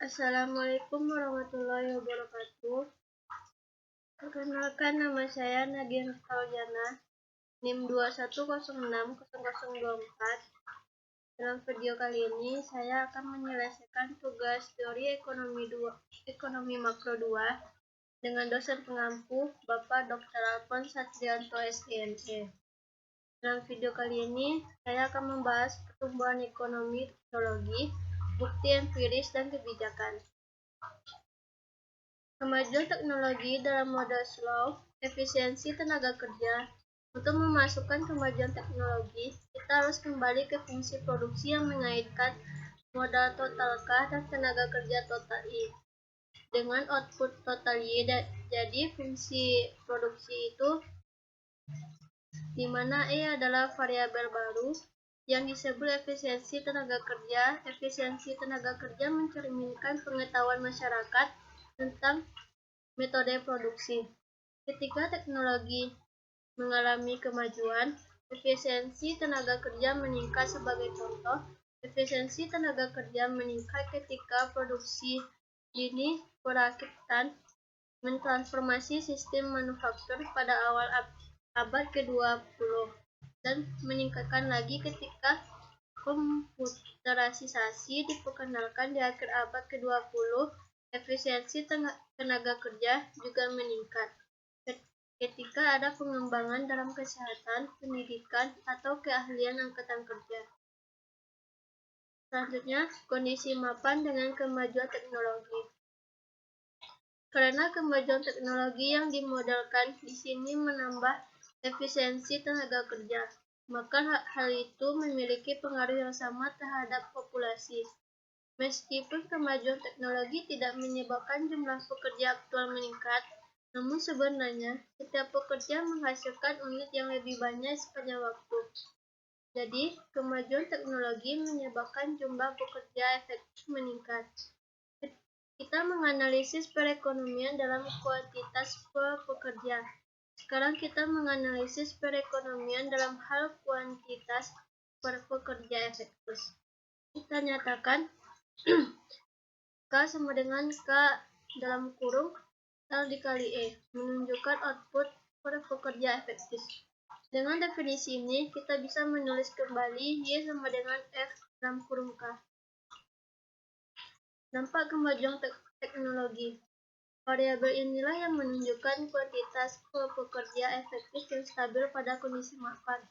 Assalamualaikum warahmatullahi wabarakatuh. Perkenalkan, nama saya Nadia Nostalgiana, NIM 21060024. Dalam video kali ini, saya akan menyelesaikan tugas teori ekonomi makro 2 dengan dosen pengampu Bapak Dr. Alphonse Satrianto SDME. Dalam video kali ini, saya akan membahas pertumbuhan ekonomi teknologi, bukti empiris, dan kebijakan. Kemajuan teknologi dalam mode slow, efisiensi tenaga kerja. Untuk memasukkan kemajuan teknologi, kita harus kembali ke fungsi produksi yang mengaitkan modal total K dan tenaga kerja total I dengan output total Y. Jadi fungsi produksi itu di mana E adalah variabel baru yang disebut efisiensi tenaga kerja. Efisiensi tenaga kerja mencerminkan pengetahuan masyarakat tentang metode produksi. Ketika teknologi mengalami kemajuan, efisiensi tenaga kerja meningkat. Sebagai contoh, efisiensi tenaga kerja meningkat ketika produksi dini perakitan mentransformasi sistem manufaktur pada awal abad ke-20 dan meningkatkan lagi ketika komputerisasi diperkenalkan di akhir abad ke-20. Efisiensi tenaga kerja juga meningkat ketika ada pengembangan dalam kesehatan, pendidikan, atau keahlian angkatan kerja. Selanjutnya, kondisi mapan dengan kemajuan teknologi. Karena kemajuan teknologi yang dimodelkan di sini menambah efisiensi tenaga kerja, maka hal itu memiliki pengaruh yang sama terhadap populasi. Meskipun kemajuan teknologi tidak menyebabkan jumlah pekerja aktual meningkat, namun sebenarnya setiap pekerja menghasilkan unit yang lebih banyak sepanjang waktu. Jadi, kemajuan teknologi menyebabkan jumlah pekerja efektif meningkat. Kita menganalisis perekonomian dalam kuantitas per pekerja. Sekarang kita menganalisis perekonomian dalam hal kuantitas per pekerja efektif. Kita nyatakan K sama dengan K dalam kurung L dikali E, menunjukkan output per pekerja efektif. Dengan definisi ini, kita bisa menulis kembali Y sama dengan F dalam kurung K. Dampak kemajuan teknologi. Variabel inilah yang menunjukkan kuantitas per pekerja efektif yang stabil pada kondisi mapan.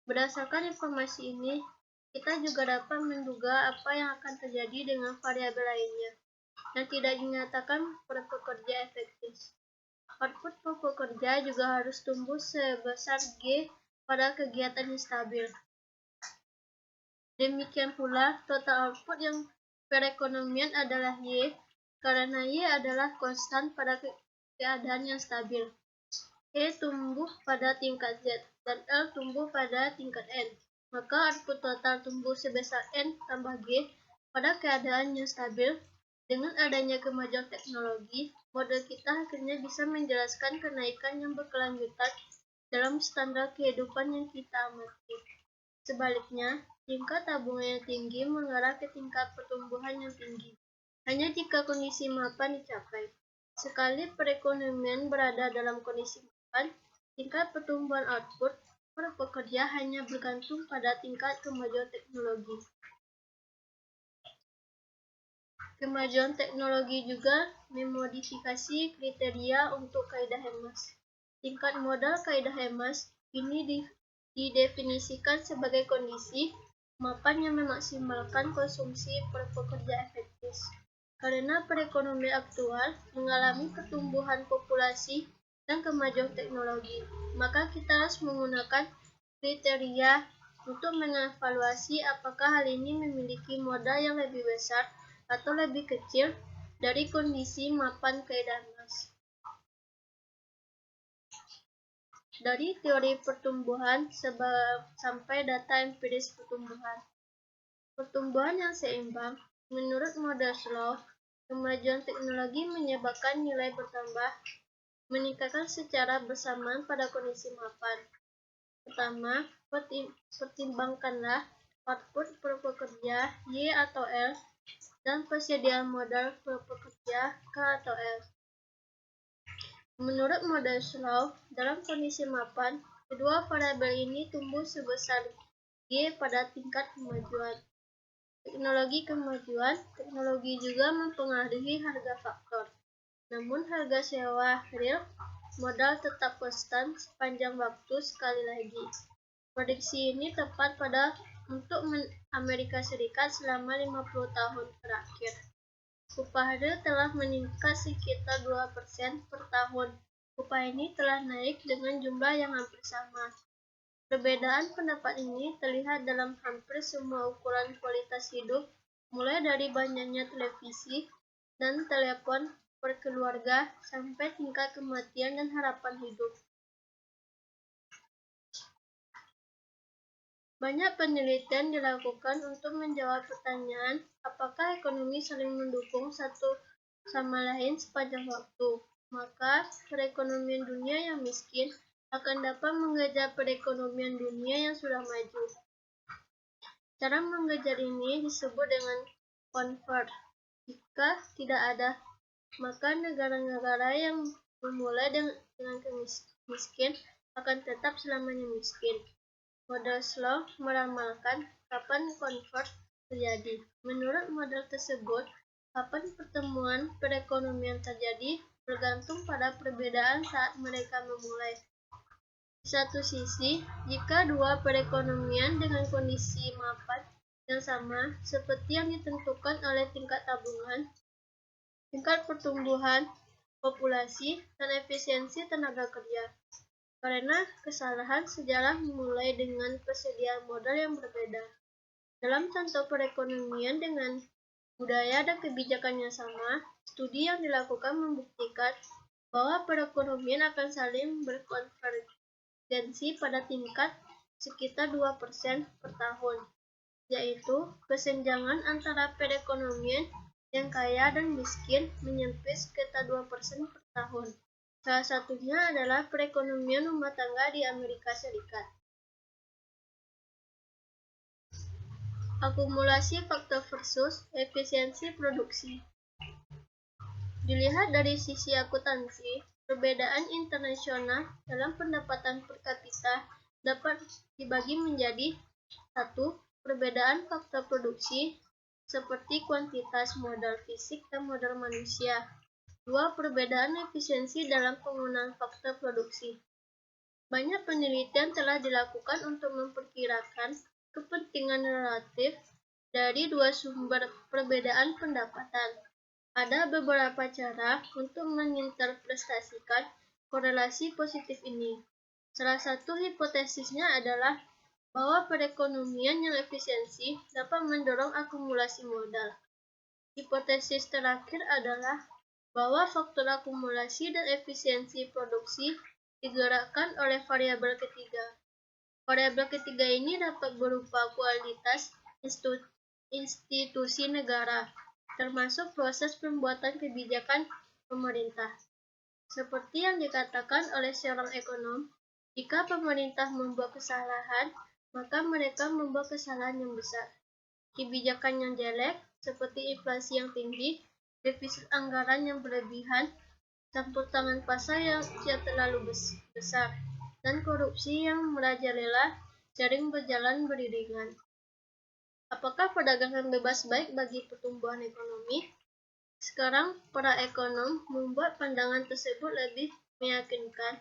Berdasarkan informasi ini, kita juga dapat menduga apa yang akan terjadi dengan variabel lainnya yang tidak dinyatakan per pekerja efektif. Output per pekerja juga harus tumbuh sebesar G pada kegiatan yang stabil. Demikian pula, total output yang perekonomian adalah Y, karena Y adalah konstan pada keadaan yang stabil. E tumbuh pada tingkat Z, dan L tumbuh pada tingkat N. Maka output total tumbuh sebesar N tambah G pada keadaan yang stabil. Dengan adanya kemajuan teknologi, model kita akhirnya bisa menjelaskan kenaikan yang berkelanjutan dalam standar kehidupan yang kita amati. Sebaliknya, tingkat tabungan yang tinggi mengarah ke tingkat pertumbuhan yang tinggi hanya jika kondisi mapan dicapai. Sekali perekonomian berada dalam kondisi mapan, tingkat pertumbuhan output per pekerja hanya bergantung pada tingkat kemajuan teknologi. Kemajuan teknologi juga memodifikasi kriteria untuk kaidah Hemas. Tingkat modal kaidah Hemas ini didefinisikan sebagai kondisi mapan yang memaksimalkan konsumsi per pekerja efektif. Karena perekonomian aktual mengalami pertumbuhan populasi dan kemajuan teknologi, maka kita harus menggunakan kriteria untuk mengevaluasi apakah hal ini memiliki modal yang lebih besar atau lebih kecil dari kondisi mapan kaidah Hemas. Dari teori pertumbuhan sampai data empiris pertumbuhan. Pertumbuhan yang seimbang. Menurut model slow, kemajuan teknologi menyebabkan nilai bertambah, meningkatkan secara bersamaan pada kondisi mapan. Pertama, pertimbangkanlah output per pekerja Y atau L dan persediaan modal pekerja (K/L). Menurut model Slough, dalam kondisi mapan, kedua variabel ini tumbuh sebesar G pada tingkat kemajuan. Teknologi juga mempengaruhi harga faktor. Namun harga sewa real modal tetap konstan sepanjang waktu. Sekali lagi, prediksi ini tepat untuk Amerika Serikat selama 50 tahun terakhir. Upah real telah meningkat sekitar 2% per tahun. Upah ini telah naik dengan jumlah yang hampir sama. Perbedaan pendapat ini terlihat dalam hampir semua ukuran kualitas hidup, mulai dari banyaknya televisi dan telepon per keluarga sampai tingkat kematian dan harapan hidup. Banyak penelitian dilakukan untuk menjawab pertanyaan apakah ekonomi saling mendukung satu sama lain sepanjang waktu. Maka perekonomian dunia yang miskin akan dapat mengejar perekonomian dunia yang sudah maju. Cara mengejar ini disebut dengan converge. Jika tidak ada, maka negara-negara yang memulai dengan miskin akan tetap selamanya miskin. Model Slough meramalkan kapan converge terjadi. Menurut model tersebut, kapan pertemuan perekonomian terjadi bergantung pada perbedaan saat mereka memulai. Di satu sisi, jika dua perekonomian dengan kondisi mapan yang sama, seperti yang ditentukan oleh tingkat tabungan, tingkat pertumbuhan populasi, dan efisiensi tenaga kerja. Karena kesalahan sejarah mulai dengan persediaan modal yang berbeda. Dalam contoh perekonomian dengan budaya dan kebijakan yang sama, studi yang dilakukan membuktikan bahwa perekonomian akan saling berkonvergensi pada tingkat sekitar 2% per tahun, yaitu kesenjangan antara perekonomian yang kaya dan miskin menyempit sekitar 2% per tahun. Salah satunya adalah perekonomian rumah tangga di Amerika Serikat. Akumulasi faktor versus efisiensi produksi. Dilihat dari sisi akuntansi, perbedaan internasional dalam pendapatan per kapita dapat dibagi menjadi 1. Perbedaan faktor produksi seperti kuantitas modal fisik dan modal manusia. 2. Perbedaan efisiensi dalam penggunaan faktor produksi. Banyak penelitian telah dilakukan untuk memperkirakan kepentingan relatif dari dua sumber perbedaan pendapatan. Ada beberapa cara untuk menginterpretasikan korelasi positif ini. Salah satu hipotesisnya adalah bahwa perekonomian yang efisiensi dapat mendorong akumulasi modal. Hipotesis terakhir adalah bahwa faktor akumulasi dan efisiensi produksi digerakkan oleh variabel ketiga. Variabel ketiga ini dapat berupa kualitas institusi negara, termasuk proses pembuatan kebijakan pemerintah. Seperti yang dikatakan oleh seorang ekonom, jika pemerintah membuat kesalahan, maka mereka membuat kesalahan yang besar. Kebijakan yang jelek, seperti inflasi yang tinggi, defisit anggaran yang berlebihan, campur tangan pasar yang terlalu besar, dan korupsi yang merajalela sering berjalan beriringan. Apakah perdagangan bebas baik bagi pertumbuhan ekonomi? Sekarang, para ekonom membuat pandangan tersebut lebih meyakinkan,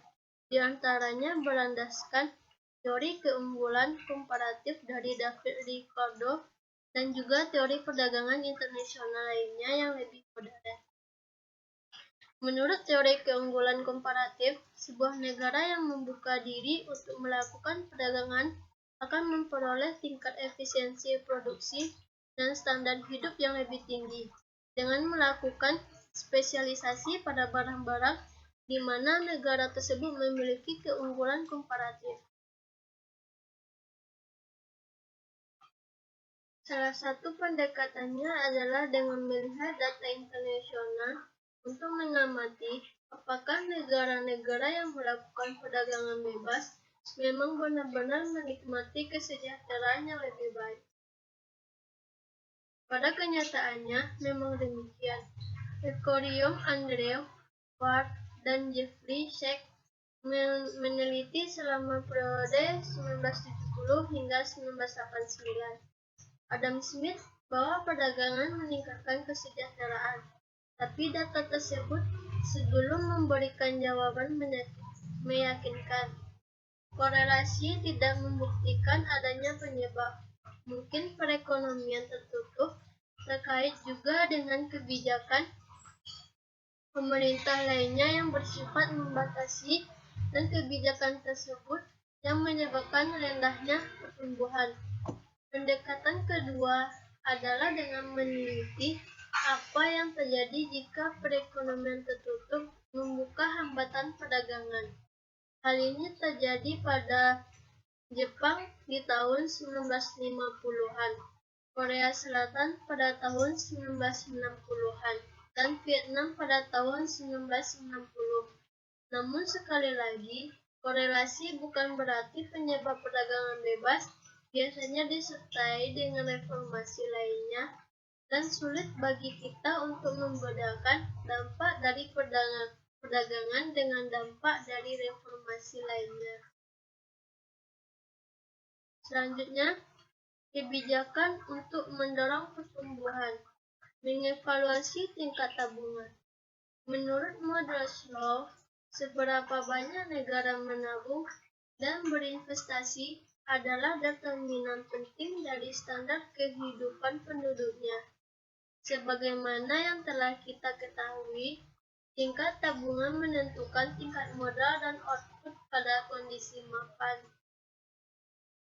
di antaranya berlandaskan teori keunggulan komparatif dari David Ricardo dan juga teori perdagangan internasional lainnya yang lebih modern. Menurut teori keunggulan komparatif, sebuah negara yang membuka diri untuk melakukan perdagangan akan memperoleh tingkat efisiensi produksi dan standar hidup yang lebih tinggi dengan melakukan spesialisasi pada barang-barang di mana negara tersebut memiliki keunggulan komparatif. Salah satu pendekatannya adalah dengan melihat data internasional untuk mengamati apakah negara-negara yang melakukan perdagangan bebas memang benar-benar menikmati kesejahteraan yang lebih baik. Pada kenyataannya memang demikian. Euphorium Andrew Ward dan Jeffrey Sachs meneliti selama periode 1970 hingga 1989. Adam Smith bahwa perdagangan meningkatkan kesejahteraan, tapi data tersebut sebelum memberikan jawaban meyakinkan. Korelasi tidak membuktikan adanya penyebab. Mungkin perekonomian tertutup terkait juga dengan kebijakan pemerintah lainnya yang bersifat membatasi, dan kebijakan tersebut yang menyebabkan rendahnya pertumbuhan. Pendekatan kedua adalah dengan meneliti apa yang terjadi jika perekonomian tertutup membuka hambatan perdagangan. Hal ini terjadi pada Jepang di tahun 1950-an, Korea Selatan pada tahun 1990-an, dan Vietnam pada tahun 1990. Namun sekali lagi, korelasi bukan berarti penyebab perdagangan bebas. Biasanya disertai dengan reformasi lainnya, dan sulit bagi kita untuk membedakan dampak dari perdagangan dengan dampak dari reformasi lainnya. Selanjutnya, kebijakan untuk mendorong pertumbuhan. Mengevaluasi tingkat tabungan. Menurut model Slow, seberapa banyak negara menabung dan berinvestasi adalah determinan penting dari standar kehidupan penduduknya. Sebagaimana yang telah kita ketahui, tingkat tabungan menentukan tingkat modal dan output pada kondisi mapan.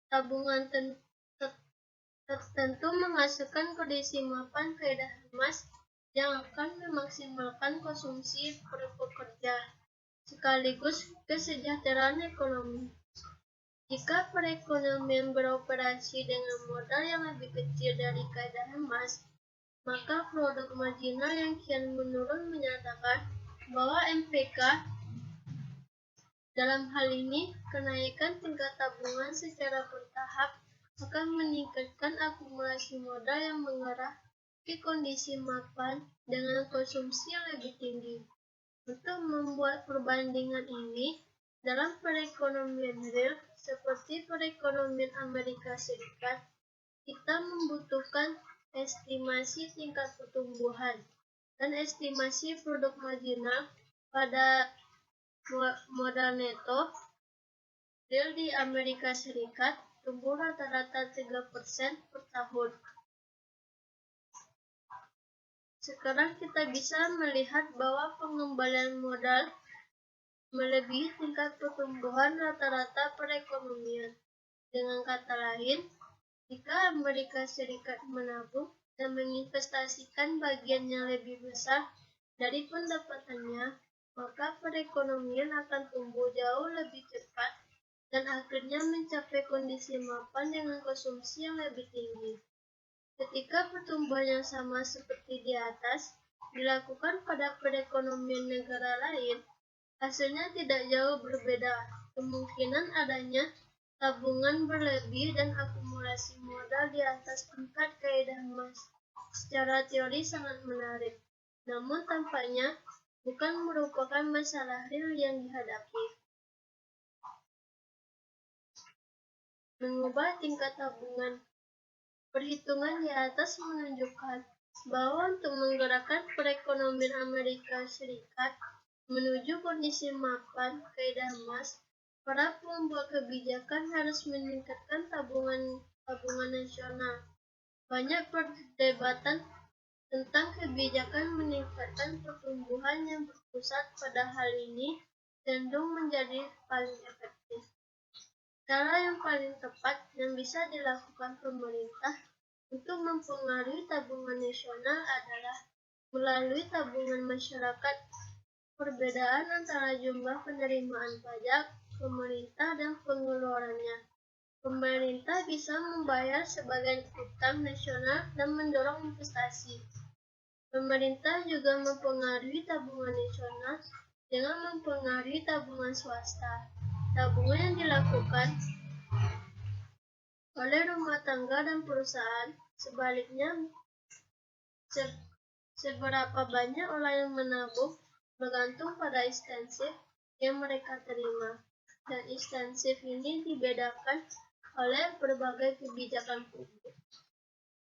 Tabungan tertentu menghasilkan kondisi mapan kaidah emas yang akan memaksimalkan konsumsi per pekerja, sekaligus kesejahteraan ekonomi. Jika perekonomian beroperasi dengan modal yang lebih kecil dari kaidah emas, maka produk marginal yang kian menurun menyatakan bahwa MPK, dalam hal ini kenaikan tingkat tabungan secara bertahap, akan meningkatkan akumulasi modal yang mengarah ke kondisi mapan dengan konsumsi yang lebih tinggi. Untuk membuat perbandingan ini, dalam perekonomian real seperti perekonomian Amerika Serikat, kita membutuhkan estimasi tingkat pertumbuhan dan estimasi produk marginal pada modal neto real di Amerika Serikat tumbuh rata-rata 3% per tahun. Sekarang kita bisa melihat bahwa pengembalian modal melebihi tingkat pertumbuhan rata-rata perekonomian. Dengan kata lain, jika Amerika Serikat menabung dan menginvestasikan bagian yang lebih besar dari pendapatannya, maka perekonomian akan tumbuh jauh lebih cepat dan akhirnya mencapai kondisi mapan dengan konsumsi yang lebih tinggi. Ketika pertumbuhan yang sama seperti di atas dilakukan pada perekonomian negara lain, hasilnya tidak jauh berbeda. Kemungkinan adanya tabungan berlebih dan akumulasi modal di atas tingkat kaidah emas secara teori sangat menarik, namun tampaknya bukan merupakan masalah real yang dihadapi. Mengubah tingkat tabungan. Perhitungan di atas menunjukkan bahwa untuk menggerakkan perekonomian Amerika Serikat menuju kondisi mapan kaidah emas, para pembuat kebijakan harus meningkatkan tabungan nasional. Banyak perdebatan tentang kebijakan meningkatkan pertumbuhan yang berpusat pada hal ini cenderung menjadi paling efektif. Cara yang paling tepat yang bisa dilakukan pemerintah untuk mempengaruhi tabungan nasional adalah melalui tabungan masyarakat. Perbedaan antara jumlah penerimaan pajak pemerintah dan pengeluarannya. Pemerintah bisa membayar sebagian utang nasional dan mendorong investasi. Pemerintah juga mempengaruhi tabungan nasional dengan mempengaruhi tabungan swasta. Tabungan yang dilakukan oleh rumah tangga dan perusahaan, sebaliknya, Se- Seberapa banyak orang yang menabung bergantung pada insentif yang mereka terima, dan insentif ini dibedakan oleh berbagai kebijakan publik.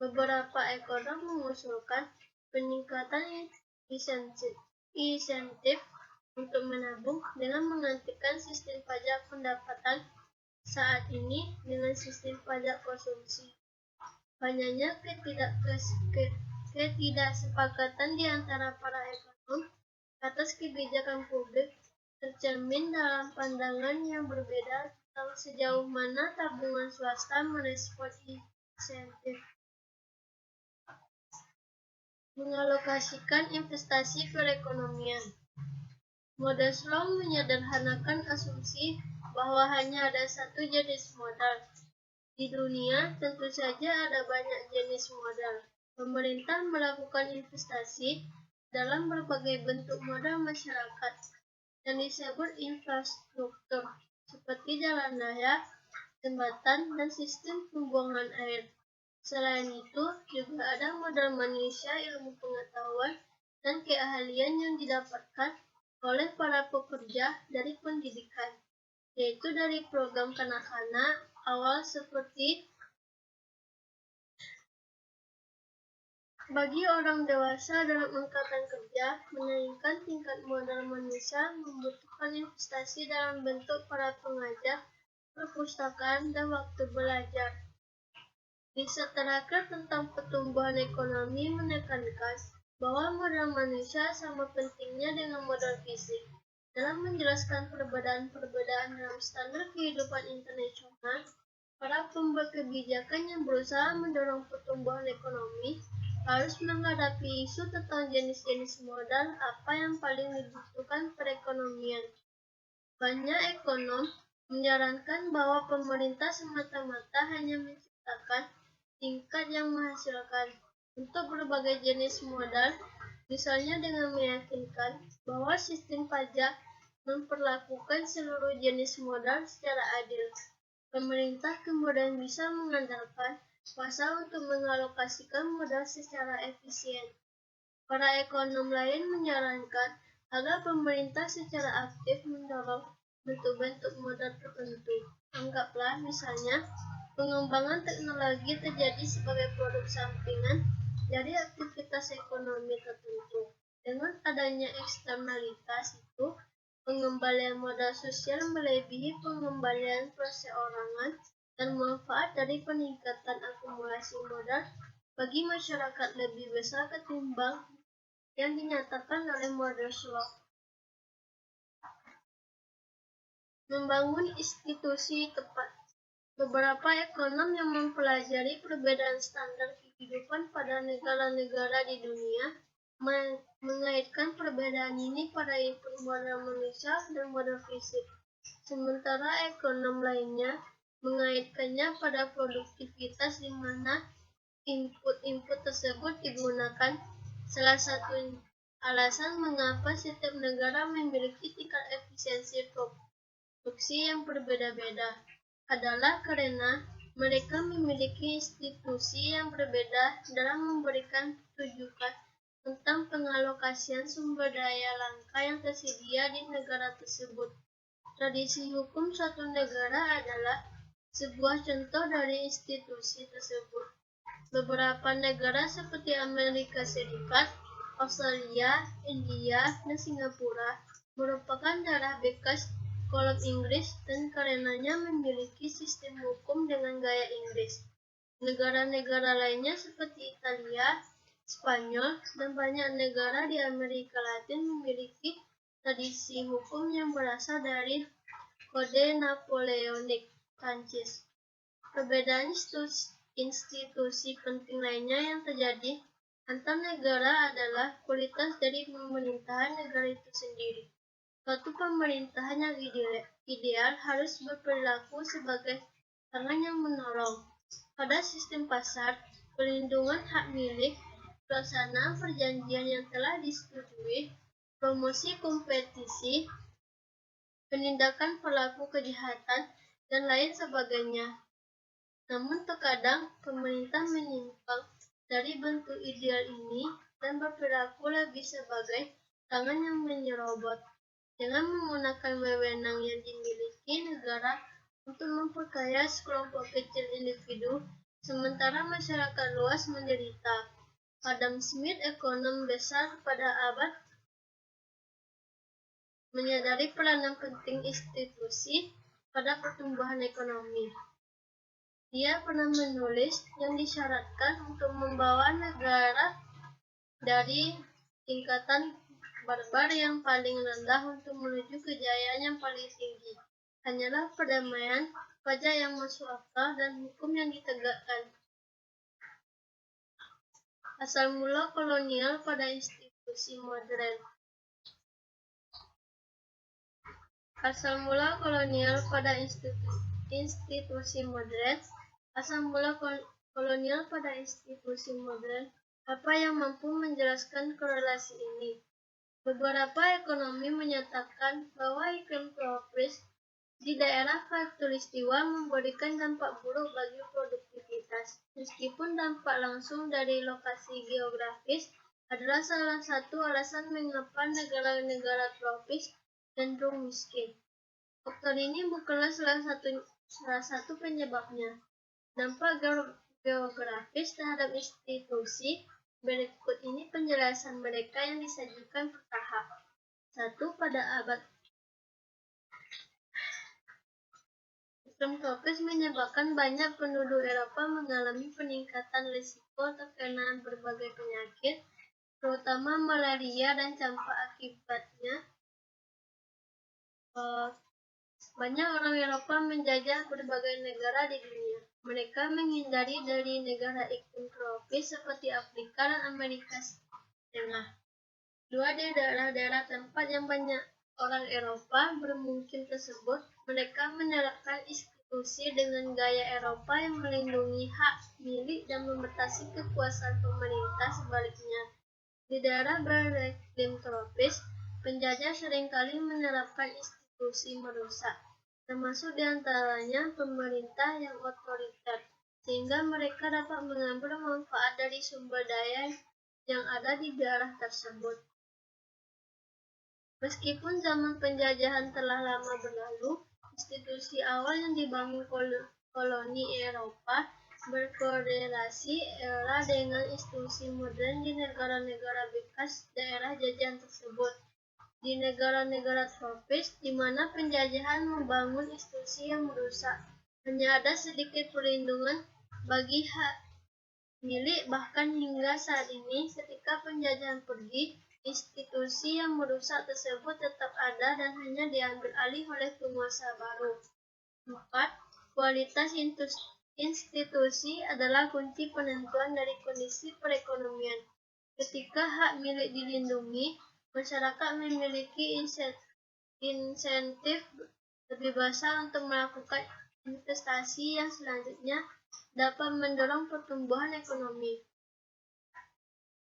Beberapa ekonom mengusulkan peningkatan insentif untuk menabung dengan menggantikan sistem pajak pendapatan saat ini dengan sistem pajak konsumsi. Banyaknya ketidaksepakatan di antara para ekonom atas kebijakan publik tercermin dalam pandangan yang berbeda tentang sejauh mana tabungan swasta merespon insentif. Mengalokasikan investasi perekonomian. Modal Sloan menyederhanakan asumsi bahwa hanya ada satu jenis modal. Di dunia, tentu saja ada banyak jenis modal. Pemerintah melakukan investasi dalam berbagai bentuk modal masyarakat yang disebut infrastruktur, seperti jalan raya, jembatan, dan sistem pembuangan air. Selain itu, juga ada modal manusia, ilmu pengetahuan, dan keahlian yang didapatkan oleh para pekerja dari pendidikan, yaitu dari program kanak-kanak awal seperti bagi orang dewasa dalam angkatan kerja. Menaikkan tingkat modal manusia membutuhkan investasi dalam bentuk para pengajar, perpustakaan, dan waktu belajar. Riset terakhir tentang pertumbuhan ekonomi menekankan bahwa modal manusia sama pentingnya dengan modal fisik. Dalam menjelaskan perbedaan-perbedaan dalam standar kehidupan internasional, para pembuat kebijakan yang berusaha mendorong pertumbuhan ekonomi harus menghadapi isu tentang jenis-jenis modal apa yang paling dibutuhkan perekonomian. Banyak ekonom menyarankan bahwa pemerintah semata-mata hanya menciptakan tingkat yang menghasilkan untuk berbagai jenis modal, misalnya dengan meyakinkan bahwa sistem pajak memperlakukan seluruh jenis modal secara adil. Pemerintah kemudian bisa mengandalkan pasar untuk mengalokasikan modal secara efisien. Para ekonom lain menyarankan agar pemerintah secara aktif mendorong bentuk-bentuk modal tertentu. Anggaplah misalnya pengembangan teknologi terjadi sebagai produk sampingan dari aktivitas ekonomi tertentu. Dengan adanya eksternalitas itu, pengembalian modal sosial melebihi pengembalian perseorangan dan manfaat dari peningkatan akumulasi modal bagi masyarakat lebih besar ketimbang yang dinyatakan oleh model Sloan. Membangun institusi tepat. Beberapa ekonom yang mempelajari perbedaan standar kehidupan pada negara-negara di dunia mengaitkan perbedaan ini pada input modal manusia dan modal fisik. Sementara ekonom lainnya mengaitkannya pada produktivitas di mana input-input tersebut digunakan. Salah satu alasan mengapa setiap negara memiliki tingkat efisiensi produksi yang berbeda-beda adalah karena mereka memiliki institusi yang berbeda dalam memberikan petunjukan tentang pengalokasian sumber daya langka yang tersedia di negara tersebut. Tradisi hukum suatu negara adalah sebuah contoh dari institusi tersebut. Beberapa negara seperti Amerika Serikat, Australia, India, dan Singapura merupakan daerah bekas koloni Inggris dan karenanya memiliki sistem hukum dengan gaya Inggris. Negara-negara lainnya seperti Italia, Spanyol, dan banyak negara di Amerika Latin memiliki tradisi hukum yang berasal dari Kode Napoleonik Prancis. Perbedaan institusi penting lainnya yang terjadi antar negara adalah kualitas dari pemerintahan negara itu sendiri. Suatu pemerintahan yang ideal harus berperilaku sebagai tangan yang menolong. Pada sistem pasar, perlindungan hak milik, pelaksanaan perjanjian yang telah disetujui, promosi kompetisi, penindakan pelaku kejahatan, dan lain sebagainya. Namun terkadang pemerintah menyimpang dari bentuk ideal ini dan berperilaku lebih sebagai tangan yang menyerobot dengan menggunakan wewenang yang dimiliki negara untuk memperkaya sekelompok kecil individu, sementara masyarakat luas menderita. Adam Smith, ekonom besar pada abad, menyadari peranan penting institusi pada pertumbuhan ekonomi. Dia pernah menulis yang disyaratkan untuk membawa negara dari tingkatan barbar yang paling rendah untuk menuju kejayaan yang paling tinggi. Hanyalah perdamaian, pajak yang masuk akal, dan hukum yang ditegakkan. Asal mula kolonial pada institusi modern. Asal mula kolonial pada institusi modern. Asal mula kolonial pada institusi modern. Apa yang mampu menjelaskan korelasi ini? Beberapa ekonomi menyatakan bahwa iklim tropis di daerah khatulistiwa memberikan dampak buruk bagi produktivitas. Meskipun dampak langsung dari lokasi geografis adalah salah satu alasan mengapa negara-negara tropis cenderung miskin. Faktor ini bukanlah salah satu penyebabnya. Dampak geografis terhadap institusi. Berikut ini penjelasan mereka yang disajikan bertahap. 1. Pada abad iklim tropis menyebabkan banyak penduduk Eropa mengalami peningkatan risiko terkena berbagai penyakit, terutama malaria dan campak. Akibatnya, banyak orang Eropa menjajah berbagai negara di dunia. Mereka menghindari dari negara iklim tropis seperti Afrika dan Amerika Tengah. 2. Di daerah-daerah tempat yang banyak orang Eropa bermukim tersebut, mereka menerapkan institusi dengan gaya Eropa yang melindungi hak milik dan membatasi kekuasaan pemerintah. Sebaliknya, di daerah beriklim tropis, penjajah seringkali menerapkan institusi merusak, termasuk diantaranya pemerintah yang otoriter, sehingga mereka dapat mengambil manfaat dari sumber daya yang ada di daerah tersebut. Meskipun zaman penjajahan telah lama berlalu, institusi awal yang dibangun koloni Eropa berkorelasi erat dengan institusi modern di negara-negara bekas daerah jajahan tersebut. Di negara-negara tropis, di mana penjajahan membangun institusi yang merusak, hanya ada sedikit perlindungan bagi hak milik. Bahkan hingga saat ini, ketika penjajahan pergi, institusi yang merusak tersebut tetap ada dan hanya diambil alih oleh penguasa baru. 4. Kualitas institusi adalah kunci penentuan dari kondisi perekonomian. Ketika hak milik dilindungi, masyarakat memiliki insentif lebih besar untuk melakukan investasi yang selanjutnya dapat mendorong pertumbuhan ekonomi.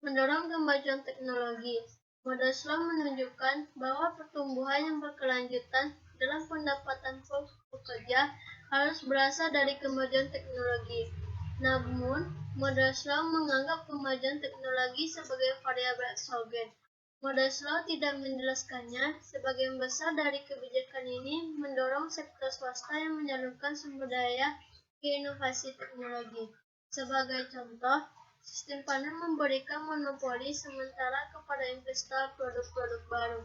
Mendorong kemajuan teknologi. Model Slow menunjukkan bahwa pertumbuhan yang berkelanjutan dalam pendapatan pekerja harus berasal dari kemajuan teknologi. Namun, model Slow menganggap kemajuan teknologi sebagai variabel eksogen. Model Slow tidak menjelaskannya. Sebagian besar dari kebijakan ini mendorong sektor swasta yang menyalurkan sumber daya ke inovasi teknologi. Sebagai contoh, sistem panen memberikan monopoli sementara kepada investor produk-produk baru.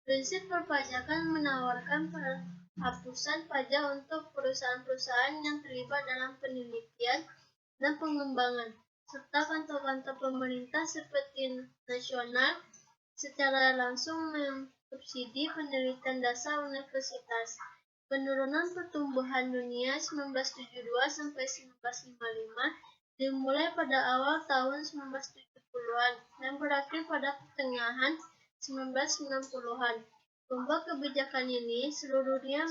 Prinsip perpajakan menawarkan penghapusan pajak untuk perusahaan-perusahaan yang terlibat dalam penelitian dan pengembangan, serta kantor-kantor pemerintah seperti nasional secara langsung mensubsidi penelitian dasar universitas. Penurunan pertumbuhan dunia 1972 sampai 1955 dimulai pada awal tahun 1970-an dan berakhir pada pertengahan 1990-an. Ombak kebijakan ini seluruh dunia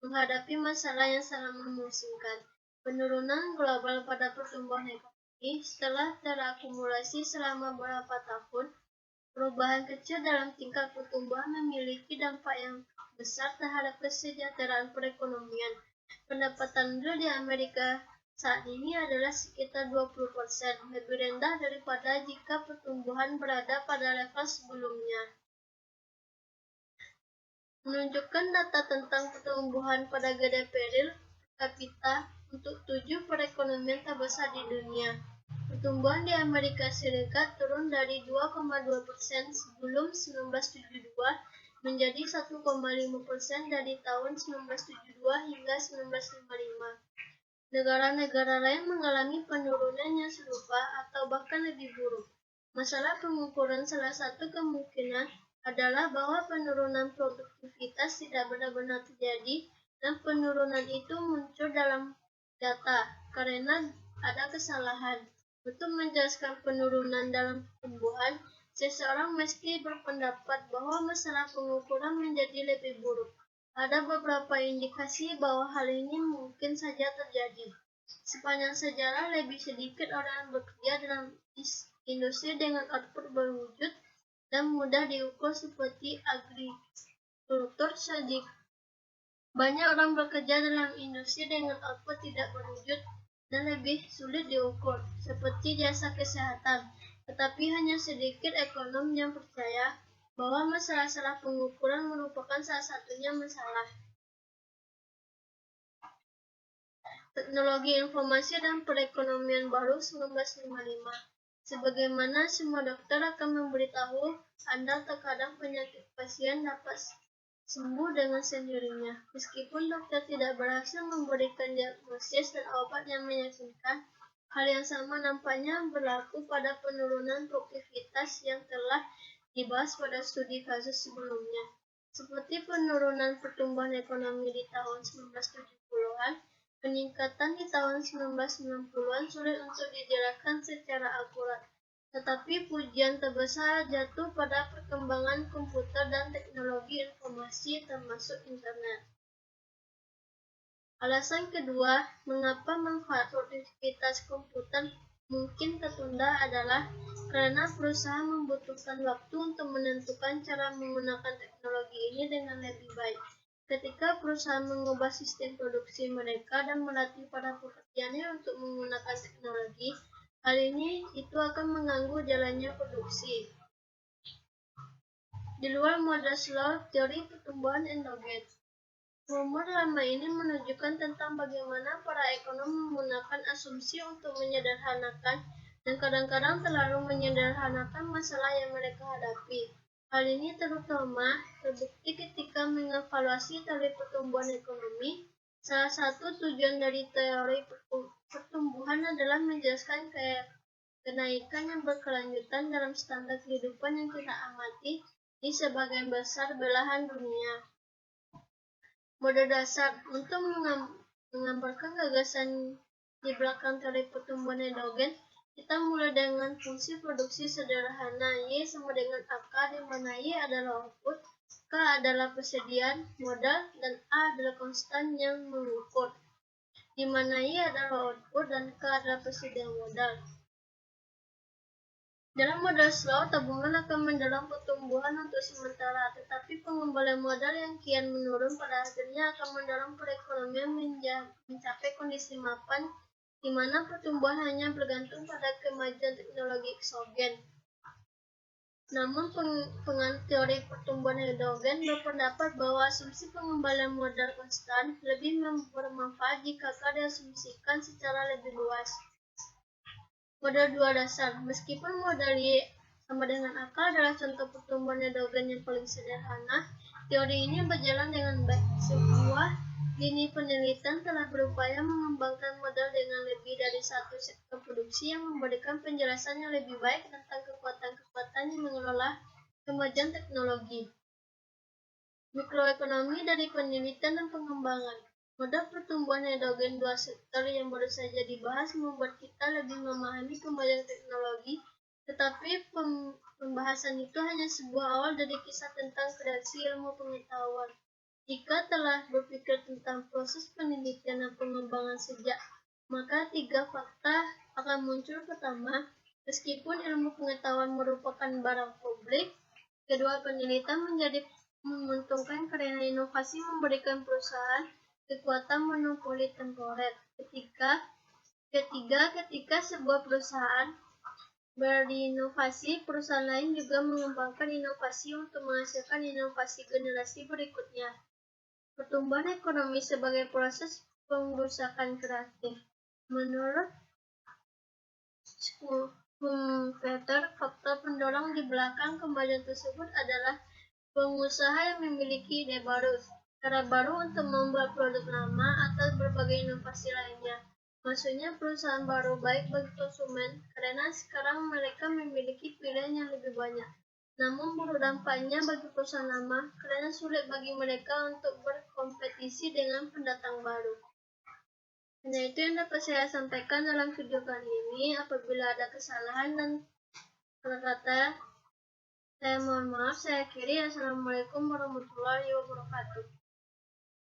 menghadapi masalah yang sangat memusingkan. Penurunan global pada pertumbuhan ekonomi setelah terakumulasi selama beberapa tahun. Perubahan kecil dalam tingkat pertumbuhan memiliki dampak yang besar terhadap kesejahteraan perekonomian. Pendapatan real di Amerika saat ini adalah sekitar 20%, lebih rendah daripada jika pertumbuhan berada pada level sebelumnya. Menunjukkan data tentang pertumbuhan pada GDP real per kapita untuk 7 perekonomian terbesar di dunia. Pertumbuhan di Amerika Serikat turun dari 2,2% sebelum 1972 menjadi 1,5% dari tahun 1972 hingga 1955. Negara-negara lain mengalami penurunan yang serupa atau bahkan lebih buruk. Masalah pengukuran salah satu kemungkinan adalah bahwa penurunan produktivitas tidak benar-benar terjadi dan penurunan itu muncul dalam data karena ada kesalahan. Untuk menjelaskan penurunan dalam pertumbuhan, seseorang mesti berpendapat bahwa masalah pengukuran menjadi lebih buruk. Ada beberapa indikasi bahwa hal ini mungkin saja terjadi. Sepanjang sejarah, lebih sedikit orang bekerja dalam industri dengan output berwujud dan mudah diukur seperti agrikultur saja. Banyak orang bekerja dalam industri dengan output tidak berwujud dan lebih sulit diukur, seperti jasa kesehatan. Tetapi hanya sedikit ekonom yang percaya bahwa masalah pengukuran merupakan salah satunya masalah. Teknologi Informasi dan Perekonomian Baru 1955. Sebagaimana semua dokter akan memberitahu Anda, terkadang penyakit pasien dapat sembuh dengan sendirinya. Meskipun dokter tidak berhasil memberikan diagnosis dan obat yang meyakinkan, hal yang sama nampaknya berlaku pada penurunan produktivitas yang telah dibahas pada studi kasus sebelumnya. Seperti penurunan pertumbuhan ekonomi di tahun 1970-an, peningkatan di tahun 1990-an sulit untuk dijelaskan secara akurat. Tetapi pujian terbesar jatuh pada perkembangan komputer dan teknologi informasi termasuk internet. Alasan kedua, mengapa manfaat produktivitas komputer mungkin tertunda adalah karena perusahaan membutuhkan waktu untuk menentukan cara menggunakan teknologi ini dengan lebih baik. Ketika perusahaan mengubah sistem produksi mereka dan melatih para pekerjanya untuk menggunakan teknologi, hal ini itu akan mengganggu jalannya produksi. Di luar model slow, teori pertumbuhan endogen. Rumor lama ini menunjukkan tentang bagaimana para ekonom menggunakan asumsi untuk menyederhanakan dan kadang-kadang terlalu menyederhanakan masalah yang mereka hadapi. Hal ini terutama terbukti ketika mengevaluasi teori pertumbuhan ekonomi. Salah satu tujuan dari teori pertumbuhan adalah menjelaskan kenaikan yang berkelanjutan dalam standar kehidupan yang kita amati di sebagian besar belahan dunia. Model dasar untuk menggambarkan gagasan di belakang teori pertumbuhan endogen, kita mulai dengan fungsi produksi sederhana Y sama dengan AK, di mana Y adalah output, K adalah persediaan modal, dan A adalah konstan yang mengukur, di mana Y adalah output dan K adalah persediaan modal. Dalam modal slow, tabungan akan mendorong pertumbuhan untuk sementara, tetapi pengembalian modal yang kian menurun pada akhirnya akan mendorong perekonomian mencapai kondisi mapan, di mana pertumbuhan hanya bergantung pada kemajuan teknologi eksogen. Namun, penganut teori pertumbuhan endogen berpendapat bahwa asumsi pengembalian modal konstan lebih bermanfaat jika diasumsikan secara lebih luas. Model 2 dasar. Meskipun model Y sama dengan AK adalah contoh pertumbuhan endogen yang paling sederhana, teori ini berjalan dengan baik. Sebuah lini penelitian telah berupaya mengembangkan model dengan lebih dari satu sektor produksi yang memberikan penjelasan yang lebih baik tentang kekuatan-kekuatan yang mengelola kemajuan teknologi. Mikroekonomi dari penelitian dan pengembangan. Model pertumbuhan endogen dua sektor yang baru saja dibahas membuat kita lebih memahami kemajuan teknologi, tetapi pembahasan itu hanya sebuah awal dari kisah tentang kreasi ilmu pengetahuan. Jika telah berpikir tentang proses penelitian dan pengembangan sejak, maka tiga fakta akan muncul. Pertama, meskipun ilmu pengetahuan merupakan barang publik, kedua, penelitian menjadi menguntungkan karena inovasi memberikan perusahaan kekuatan monopoli temporer. Ketiga, Ketiga, ketika sebuah perusahaan berinovasi, perusahaan lain juga mengembangkan inovasi untuk menghasilkan inovasi generasi berikutnya. Pertumbuhan ekonomi sebagai proses pengusahaan kreatif. Menurut Schumpeter, faktor pendorong di belakang kemajuan tersebut adalah pengusaha yang memiliki ide baru, cara baru untuk membuat produk lama, atau berbagai inovasi lainnya. Maksudnya perusahaan baru baik bagi konsumen, karena sekarang mereka memiliki pilihan yang lebih banyak. Namun buruk dampaknya bagi perusahaan lama, karena sulit bagi mereka untuk berkompetisi dengan pendatang baru. Hanya itu yang dapat saya sampaikan dalam video kali ini. Apabila ada kesalahan dan kata-kata, saya mohon maaf. Saya akhiri. Assalamualaikum warahmatullahi wabarakatuh.